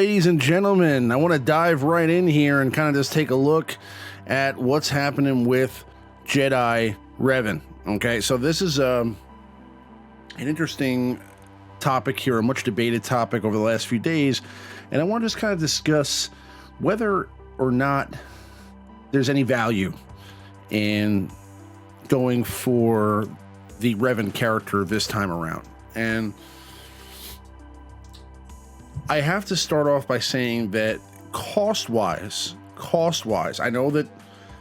ladies and gentlemen. I want to dive right in here and kind of just take a look at what's happening with Jedi Revan. Okay, so this is an interesting topic here, a much debated topic over the last few days, and I want to just kind of discuss whether or not there's any value in going for the Revan character this time around. And I have to start off by saying that cost-wise, I know that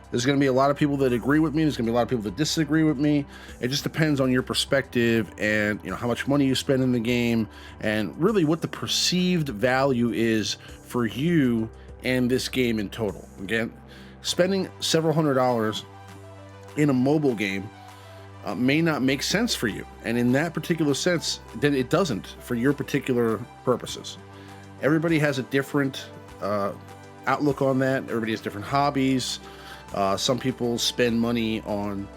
there's going to be a lot of people that agree with me. There's going to be a lot of people that disagree with me. It just depends on your perspective and, how much money you spend in the game and really what the perceived value is for you and this game in total. Again, spending several $100s in a mobile game may not make sense for you. And in that particular sense, then it doesn't for your particular purposes. Everybody has a different outlook on that. Everybody has different hobbies. Some people spend money on,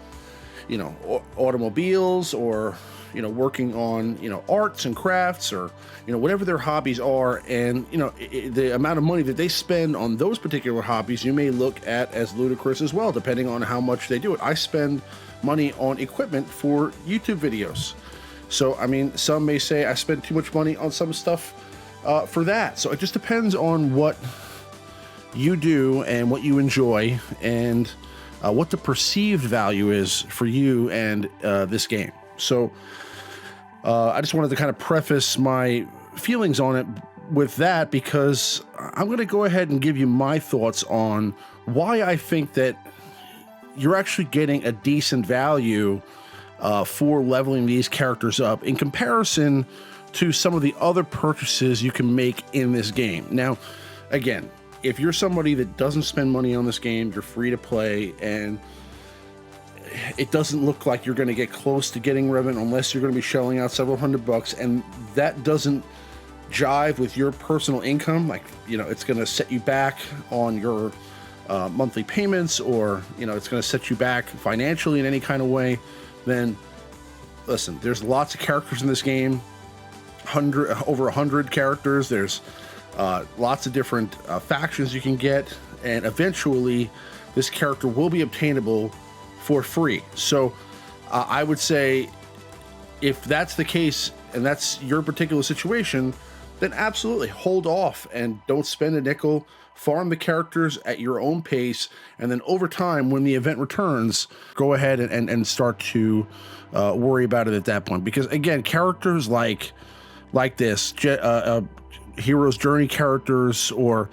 automobiles or, working on, arts and crafts or, whatever their hobbies are. And, the amount of money that they spend on those particular hobbies, you may look at as ludicrous as well, depending on how much they do it. I spend money on equipment for YouTube videos. So, some may say I spend too much money on some stuff for that. So it just depends on what you do and what you enjoy and what the perceived value is for you and this game. So I just wanted to kind of preface my feelings on it with that, because I'm going to go ahead and give you my thoughts on why I think that you're actually getting a decent value for leveling these characters up in comparison to some of the other purchases you can make in this game. Now, again, if you're somebody that doesn't spend money on this game, you're free to play, and it doesn't look like you're going to get close to getting Revan unless you're going to be shelling out several $100, and that doesn't jive with your personal income, it's going to set you back on your monthly payments, or it's going to set you back financially in any kind of way, then listen, there's lots of characters in this game, over 100 characters. There's lots of different factions you can get, and eventually this character will be obtainable for free. So I would say if that's the case and that's your particular situation, then absolutely hold off and don't spend a nickel. Farm the characters at your own pace, and then over time, when the event returns, go ahead and start to worry about it at that point. Because again, characters like this, Hero's Journey characters or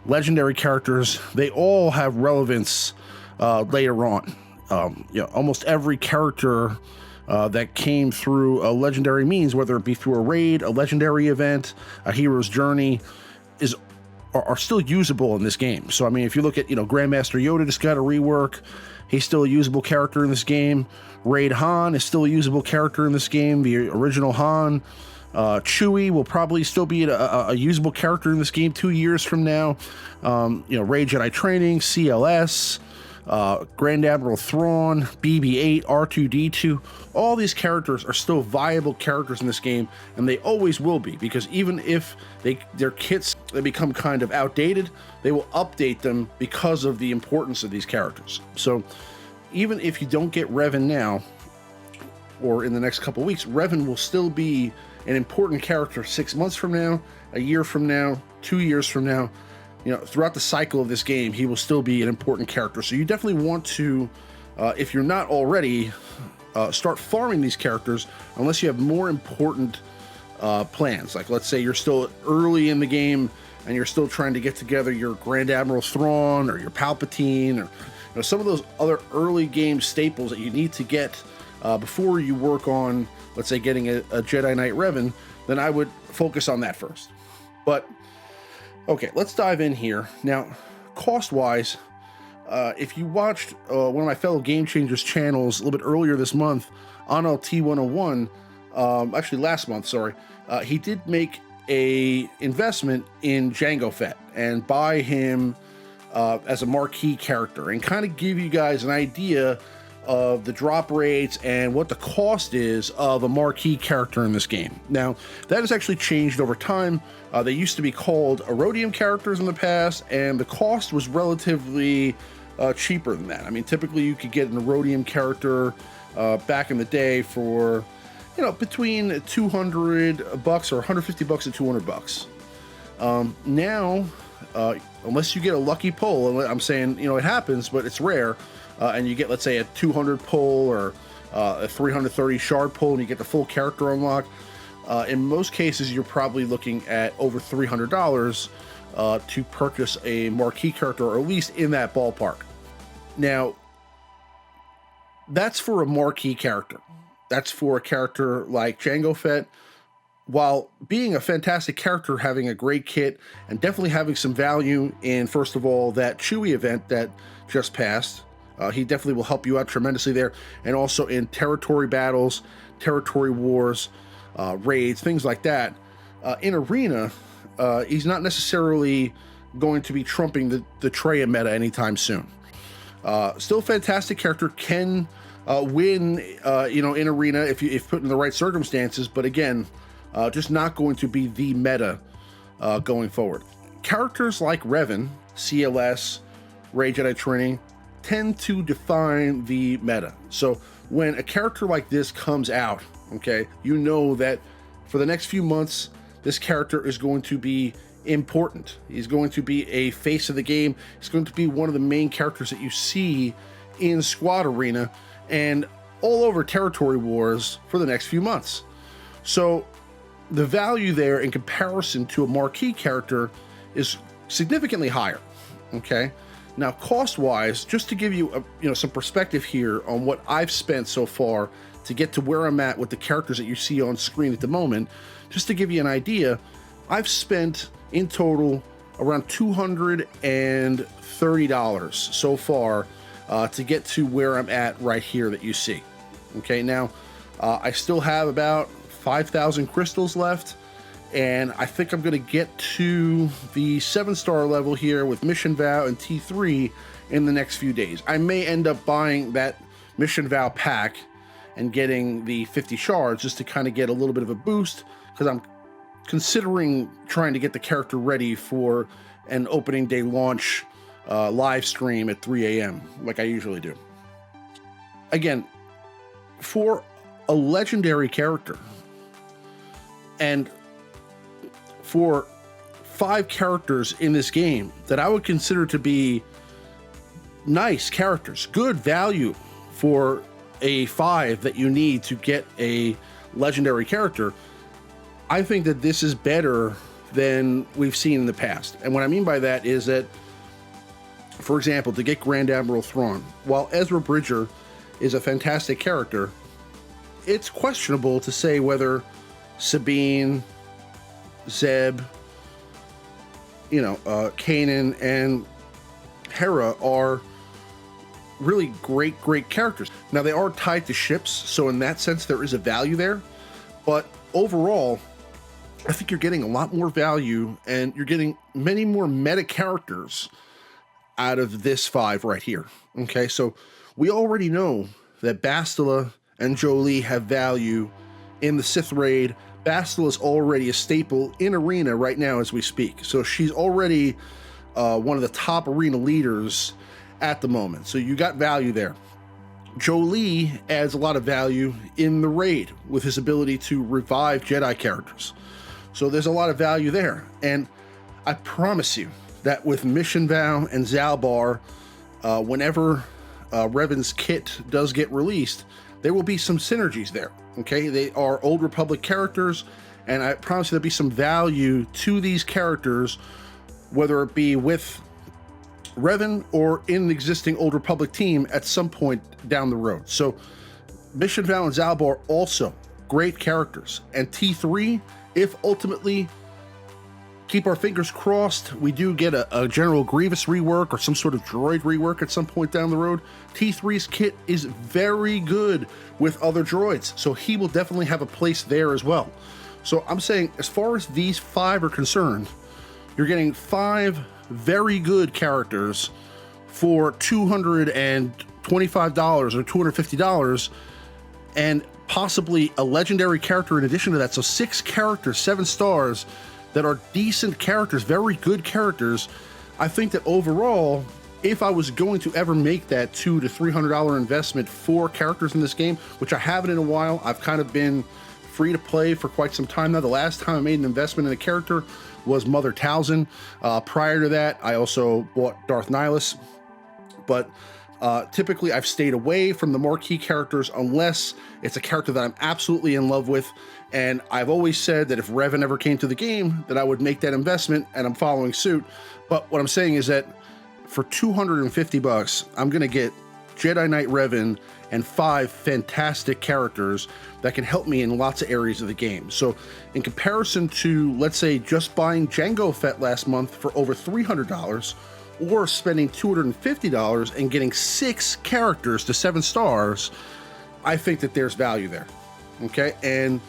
legendary characters, they all have relevance later on. Almost every character that came through a legendary means, whether it be through a raid, a legendary event, a Hero's Journey, are still usable in this game. So, if you look at, Grandmaster Yoda just got a rework. He's still a usable character in this game. Raid Han is still a usable character in this game. The original Han. Chewie will probably still be a usable character in this game 2 years from now. Raid Jedi Training, CLS, Grand Admiral Thrawn, BB-8, R2-D2, all these characters are still viable characters in this game, and they always will be, because even if their kits they become kind of outdated, they will update them because of the importance of these characters. So even if you don't get Revan now, or in the next couple weeks, Revan will still be an important character 6 months from now, a year from now, 2 years from now. Throughout the cycle of this game, he will still be an important character. So you definitely want to, if you're not already, start farming these characters, unless you have more important plans. Like, let's say you're still early in the game and you're still trying to get together your Grand Admiral Thrawn or your Palpatine, or some of those other early game staples that you need to get before you work on, let's say, getting a Jedi Knight Revan, then I would focus on that first. But okay, let's dive in here. Now, cost-wise, if you watched one of my fellow Game Changers channels a little bit earlier this month, Anil T101, actually last month, sorry, he did make a investment in Jango Fett and buy him as a marquee character, and kind of give you guys an idea of the drop rates and what the cost is of a marquee character in this game. Now, that has actually changed over time. They used to be called Erodium characters in the past, and the cost was relatively cheaper than that. I mean, typically you could get an Erodium character back in the day for, you know, between $200 or $150 and $200. Now, unless you get a lucky pull, and I'm saying, you know, it happens, but it's rare, and you get, let's say, a 200 pull or a 330 shard pull, and you get the full character unlock, in most cases, you're probably looking at over $300 to purchase a marquee character, or at least in that ballpark. Now, that's for a marquee character. That's for a character like Jango Fett. While being a fantastic character, having a great kit, and definitely having some value in, first of all, that Chewie event that just passed. He definitely will help you out tremendously there. And also in territory battles, territory wars, raids, things like that. In Arena, he's not necessarily going to be trumping the Traya meta anytime soon. Still a fantastic character, can win, you know, in Arena if put in the right circumstances. But again, just not going to be the meta going forward. Characters like Revan, CLS, Rey Jedi Training tend to define the meta. So when a character like this comes out, okay, you know that for the next few months, this character is going to be important. He's going to be a face of the game. He's going to be one of the main characters that you see in Squad Arena and all over territory wars for the next few months. So the value there in comparison to a marquee character is significantly higher. Okay, now cost-wise, just to give you some perspective here on what I've spent so far to get to where I'm at with the characters that you see on screen at the moment, just to give you an idea, I've spent in total around $230 so far to get to where I'm at right here that you see. Okay, now I still have about 5,000 crystals left, and I think I'm going to get to the 7-star level here with Mission Vow and T3 in the next few days. I may end up buying that Mission Vow pack and getting the 50 shards just to kind of get a little bit of a boost, because I'm considering trying to get the character ready for an opening day launch live stream at 3 a.m. like I usually do. Again, for a legendary character, and for 5 characters in this game that I would consider to be nice characters, good value for a 5 that you need to get a legendary character, I think that this is better than we've seen in the past. And what I mean by that is that, for example, to get Grand Admiral Thrawn, while Ezra Bridger is a fantastic character, it's questionable to say whether Sabine, Zeb, Kanan, and Hera are really great characters. Now, they are tied to ships, so in that sense, there is a value there. But overall, I think you're getting a lot more value, and you're getting many more meta characters out of this 5 right here. Okay, so we already know that Bastila and Jolee have value in the Sith raid. Bastila is already a staple in Arena right now as we speak. So she's already one of the top Arena leaders at the moment. So you got value there. Jolee adds a lot of value in the raid with his ability to revive Jedi characters. So there's a lot of value there. And I promise you that with Mission Vow and Zalbar, whenever Revan's kit does get released, there will be some synergies there. Okay, they are Old Republic characters, and I promise you there'll be some value to these characters, whether it be with Revan or in the existing Old Republic team at some point down the road. So Mission Vow and Zalbar also great characters. And T3, if ultimately, keep our fingers crossed, we do get a General Grievous rework or some sort of droid rework at some point down the road, T3's kit is very good with other droids, so he will definitely have a place there as well. So I'm saying, as far as these 5 are concerned, you're getting 5 very good characters for $220 $25 or $250 and possibly a legendary character in addition to that. So 6 characters, 7 stars that are decent characters, very good characters. I think that overall, if I was going to ever make that $200 to $300 investment for characters in this game, which I haven't in a while, I've kind of been free to play for quite some time now. The last time I made an investment in a character was Mother Talzin. Prior to that, I also bought Darth Nihilus. But typically I've stayed away from the marquee characters unless it's a character that I'm absolutely in love with. And I've always said that if Revan ever came to the game, that I would make that investment, and I'm following suit. But what I'm saying is that for $250, I'm going to get Jedi Knight Revan and 5 fantastic characters that can help me in lots of areas of the game. So in comparison to, let's say, just buying Jango Fett last month for over $300, or spending $250 and getting 6 characters to 7 stars, I think that there's value there. Okay, and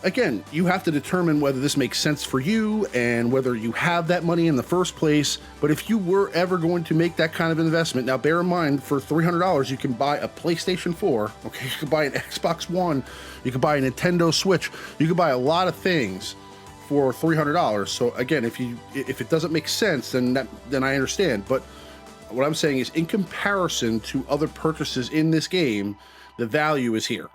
again, you have to determine whether this makes sense for you and whether you have that money in the first place. But if you were ever going to make that kind of investment, now bear in mind, for $300, you can buy a PlayStation 4, okay? You can buy an Xbox One, you can buy a Nintendo Switch, you can buy a lot of things for $300. So again, if it doesn't make sense, then I understand. But what I'm saying is, in comparison to other purchases in this game, the value is here.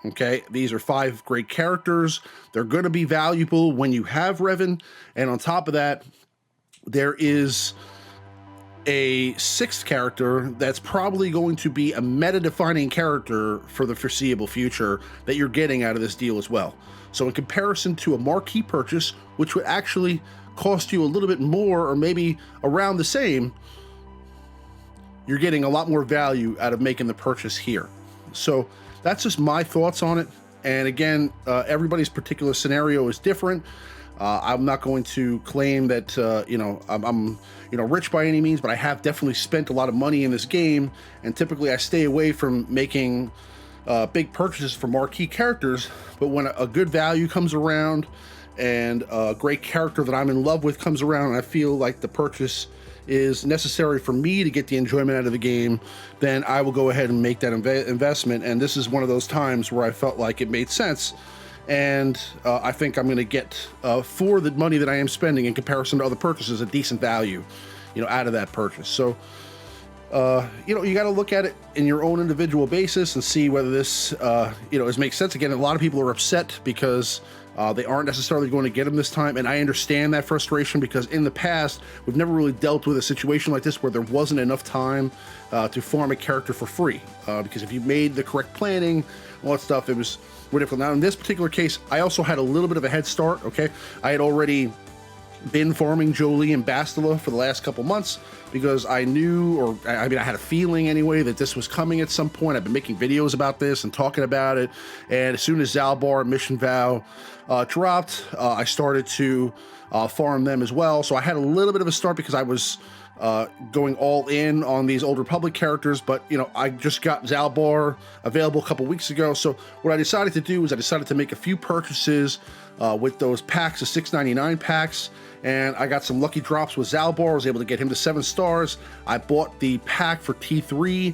Okay, these are 5 great characters. They're going to be valuable when you have Revan. And on top of that, there is a 6th character that's probably going to be a meta-defining character for the foreseeable future that you're getting out of this deal as well. So in comparison to a marquee purchase, which would actually cost you a little bit more or maybe around the same, you're getting a lot more value out of making the purchase here. So that's just my thoughts on it. And again, everybody's particular scenario is different. I'm not going to claim that I'm rich by any means, but I have definitely spent a lot of money in this game. And typically I stay away from making big purchases for marquee characters. But when a good value comes around and a great character that I'm in love with comes around, and I feel like the purchase is necessary for me to get the enjoyment out of the game, then I will go ahead and make that investment. And this is one of those times where I felt like it made sense. And I think I'm going to get, for the money that I am spending in comparison to other purchases, a decent value, out of that purchase. So, you got to look at it in your own individual basis and see whether this, makes sense. Again, a lot of people are upset because they aren't necessarily going to get them this time, and I understand that frustration because in the past, we've never really dealt with a situation like this where there wasn't enough time to farm a character for free. Because if you made the correct planning, all that stuff, it was more difficult. Now, in this particular case, I also had a little bit of a head start, okay? I had already been farming Jolee and Bastila for the last couple months because I knew, I had a feeling anyway that this was coming at some point. I've been making videos about this and talking about it, and as soon as Zalbar and Mission Vow dropped, I started to farm them as well. So I had a little bit of a start because I was going all in on these Old Republic characters, but I just got Zalbar available a couple weeks ago. So what I decided to do is I decided to make a few purchases with those packs, the $6.99 packs, and I got some lucky drops with Zalbar. I was able to get him to 7 stars. I bought the pack for T3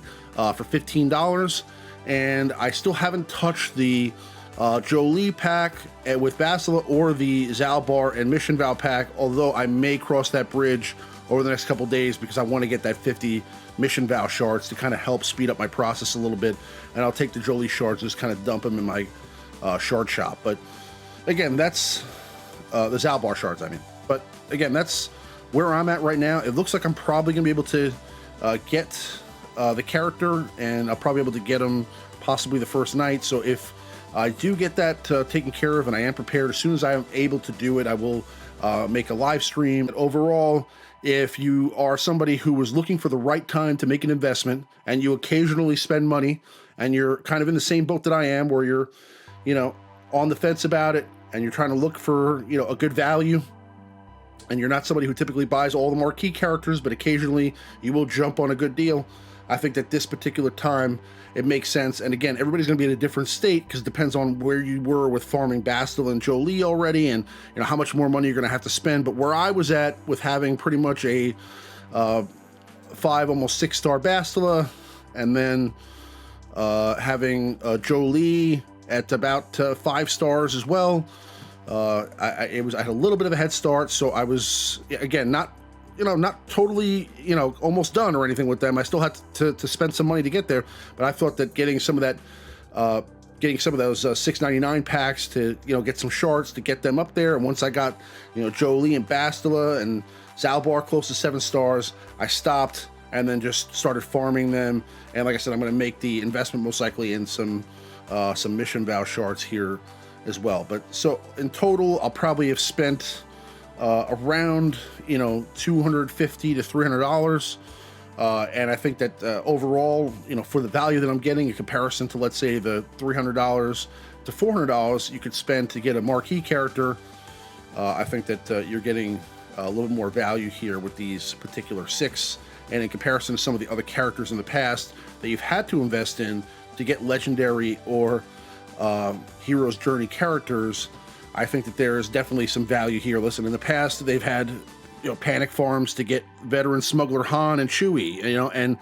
for $15, and I still haven't touched the Jolee pack with Bastila or the Zalbar and Mission Vow pack, although I may cross that bridge over the next couple days because I want to get that 50 Mission Vow shards to kind of help speed up my process a little bit, and I'll take the Jolee shards and just kind of dump them in my shard shop. But again, that's the Zalbar shards, But again, that's where I'm at right now. It looks like I'm probably going to be able to get the character, and I'll probably be able to get him possibly the first night. So if I do get that taken care of and I am prepared, as soon as I am able to do it, I will make a live stream. But overall, if you are somebody who was looking for the right time to make an investment and you occasionally spend money and you're kind of in the same boat that I am, where you're, on the fence about it and you're trying to look for, a good value, and you're not somebody who typically buys all the marquee characters, but occasionally you will jump on a good deal, I think that this particular time, it makes sense. And again, everybody's going to be in a different state because it depends on where you were with farming Bastila and Jolee already, and how much more money you're going to have to spend. But where I was at with having pretty much a 5, almost 6-star Bastila and then having Jolie at about 5 stars as well. I had a little bit of a head start, so I was, again, not totally, almost done or anything with them. I still had to spend some money to get there, but I thought that getting some of those $6.99 packs to, get some shards to get them up there. And once I got, Jolie and Bastila and Zalbar close to 7 stars, I stopped and then just started farming them. And like I said, I'm going to make the investment most likely in some mission vow shards here as well. But so in total, I'll probably have spent around $250 to $300, and I think that overall, for the value that I'm getting in comparison to, let's say, the $300 to $400 you could spend to get a marquee character, I think that you're getting a little more value here with these particular 6, and in comparison to some of the other characters in the past that you've had to invest in to get legendary or Hero's Journey characters, I think that there is definitely some value here. Listen, in the past, they've had, panic farms to get veteran smuggler Han and Chewie, and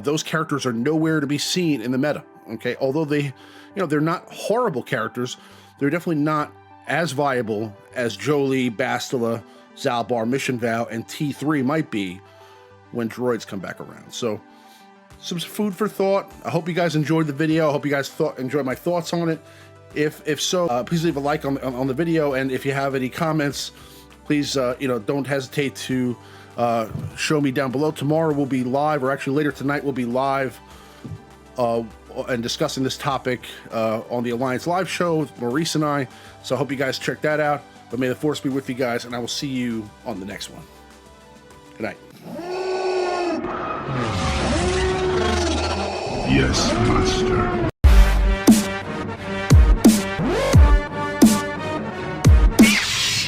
those characters are nowhere to be seen in the meta. Okay, although they, they're not horrible characters, they're definitely not as viable as Jolie, Bastila, Zalbar, Mission Vow, and T3 might be when droids come back around. So, some food for thought. I hope you guys enjoyed the video. I hope you guys enjoyed my thoughts on it. If so, please leave a like on the video, and if you have any comments, please don't hesitate to show me down below. Tomorrow we'll be live, or actually later tonight we'll be live and discussing this topic on the Alliance Live show with Maurice and I. So I hope you guys check that out. But may the Force be with you guys, and I will see you on the next one. Good night. Yes, Master.